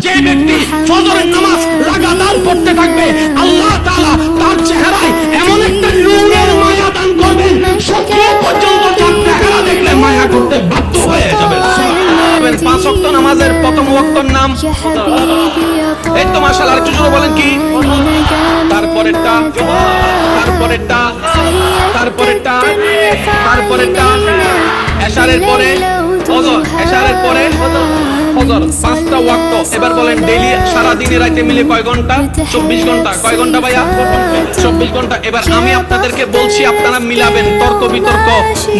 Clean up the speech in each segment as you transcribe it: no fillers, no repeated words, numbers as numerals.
যে ব্যক্তি ফজরের নামাজ লাগাতার পড়তে থাকবে, আল্লাহ তাআলা তার চেহারায় এমন একটা নূরের মায়া দান করবেন, শত্রু পর্যন্ত তার চেহারা দেখলে মায়া করতে বাধ্য হয়ে যাবে। পাঁচ ওয়াক্ত নামাজের প্রথম ওয়াক্তর নাম, এই তো মাশাআল্লাহ, আরেকটু জোরে বলেন কি? তারপরেরটা, তারপরেরটা, তারপরেরটা, তারপরেরটা এশারের পরে ফজর, এশারের পরে ফজর, পাঁচটা ওয়াক্ত। এবার বলেন ডেইলি সারা দিনে রাতে মিলে কয় ঘন্টা? 24 ঘন্টা। কয় ঘন্টা ভাইয়া? 24 ঘন্টা। এবার আমি আপনাদেরকে বলছি, আপনারা মিলাবেন, তর্ক বিতর্ক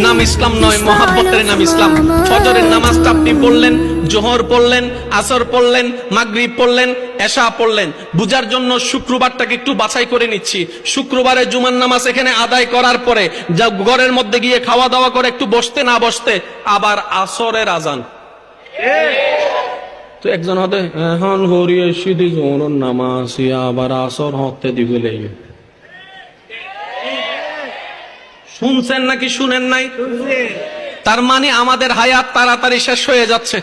নাম ইসলাম নয়, মহাব্বতের নাম ইসলাম। ফজরের নামাজটা আপনি পড়লেন, জোহর পড়লেন, আসর পড়লেন, মাগরিব পড়লেন, এশা পড়লেন। বুঝার জন্য শুক্রবারটাকে একটু বাছাই করে নিচ্ছি। শুক্রবারে জুমার নামাজ এখানে আদায় করার পরে যা ঘরের মধ্যে গিয়ে খাওয়া দাওয়া করে একটু বসতে না বসতে আবার আসরের আজান। তো একজন হতে এখন হরিয়ে সিদ্ধি জোহর নামাজ আবার আসর হতে দিবে। শুনছেন নাকি শুনেন নাই? তার মানে আমাদের হায়াত তাড়াতাড়ি শেষ হয়ে যাচ্ছে,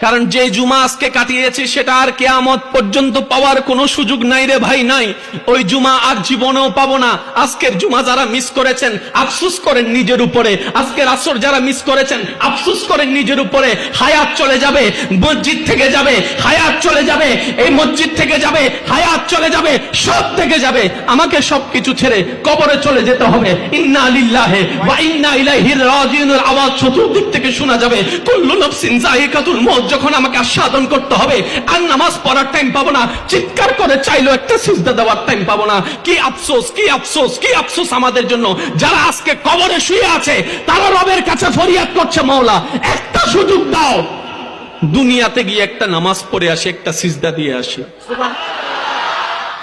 কারণ যে জুমা আজকে কাটিয়েছি সেটা আর কিয়ামত পর্যন্ত পাওয়ার কোনো সুযোগ নাই রে ভাই, নাই। ওই জুমা আর জীবনেও পাবো না। আজকের জুমা যারা মিস করেছেন আফসোস করেন নিজের উপরে, আজকের আসর যারা মিস করেছেন আফসোস করেন নিজের উপরে। হায়াত চলে যাবে, মসজিদ থেকে যাবে, হায়াত চলে যাবে, এই মসজিদ থেকে যাবে, হায়াত চলে যাবে, সব থেকে যাবে। আমাকে সবকিছু ছেড়ে কবরে চলে যেতে হবে। ইন্না লিল্লাহি ওয়া ইন্না ইলাইহি রাজিউনের আওয়াজ চতুর্দিক থেকে শোনা যাবে। কুল্লু নাফসিন যায়িকাতুল মউত যখন আমাকে আস্বাদন করতে হবে, আর নামাজ পড়ার টাইম পাবো না, চিৎকার করে চাইলো একটা সিজদা দেওয়ার টাইম পাবো না। কি আফসোস, কি আফসোস, কি আফসোস আমাদের জন্য যারা আজকে কবরে শুয়ে আছে, তারা রবের কাছে ফরিয়াদ করছে, মাওলা একটা সুযোগ দাও, দুনিয়াতে গিয়ে একটা নামাজ পড়ে আসি, একটা সিজদা দিয়ে আসি।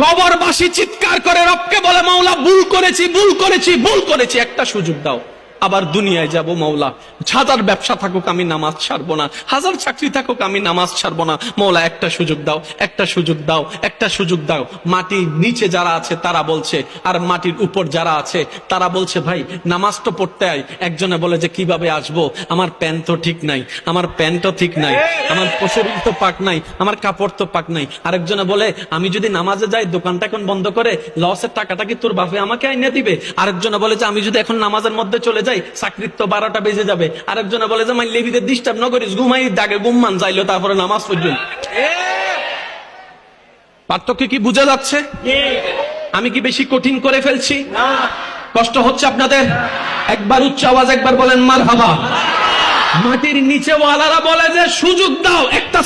কবরবাসী চিৎকার করে রবকে বলে, মাওলা ভুল করেছি, ভুল করেছি, ভুল করেছি, একটা সুযোগ দাও। আবার দুনিয়ায় যাব, মাওলা হাজার ব্যবসা থাকুক আমি নামাজ ছাড়বো না, হাজার চাকরি থাকুক আমি নামাজ ছাড়বো না, মাওলা একটা সুযোগ দাও, একটা সুযোগ দাও, একটা সুযোগ দাও। মাটির নিচে যারা আছে তারা বলছে, আর মাটির উপর যারা আছে তারা বলছে, ভাই নামাজ তো পড়তে আই। একজনে বলে যে কিভাবে আসবো, আমার প্যান্ট তো ঠিক নাই, আমার প্যান্টও ঠিক নাই, আমার শরীর তো পাক নাই, আমার কাপড় তো পাক নাই। আরেকজনে বলে আমি যদি নামাজে যাই দোকানটা এখন বন্ধ করে লসের টাকাটা কি তোর বাপে আমাকে আইনে দিবে। আরেকজনে বলে যে আমি যদি এখন নামাজের মধ্যে চলে যাই চাকরির তো 12টা বেজে যাবে। আরেকজনে বলে যে মাই লেবিদের ডিস্টার্ব না করিস, ঘুমাই দাগে ঘুমমান যাইলো তারপরে নামাজ পর্যন্ত। পার্থক্য কি বুঝা যাচ্ছে? আমি কি বেশি কঠিন করে ফেলছি? কষ্ট হচ্ছে আপনাদের? একবার উচ্চ আওয়াজ একবার বলেন মারহাবা। মাটির নিচে ওয়ালারা বলে যে সুযোগ দাও, একটা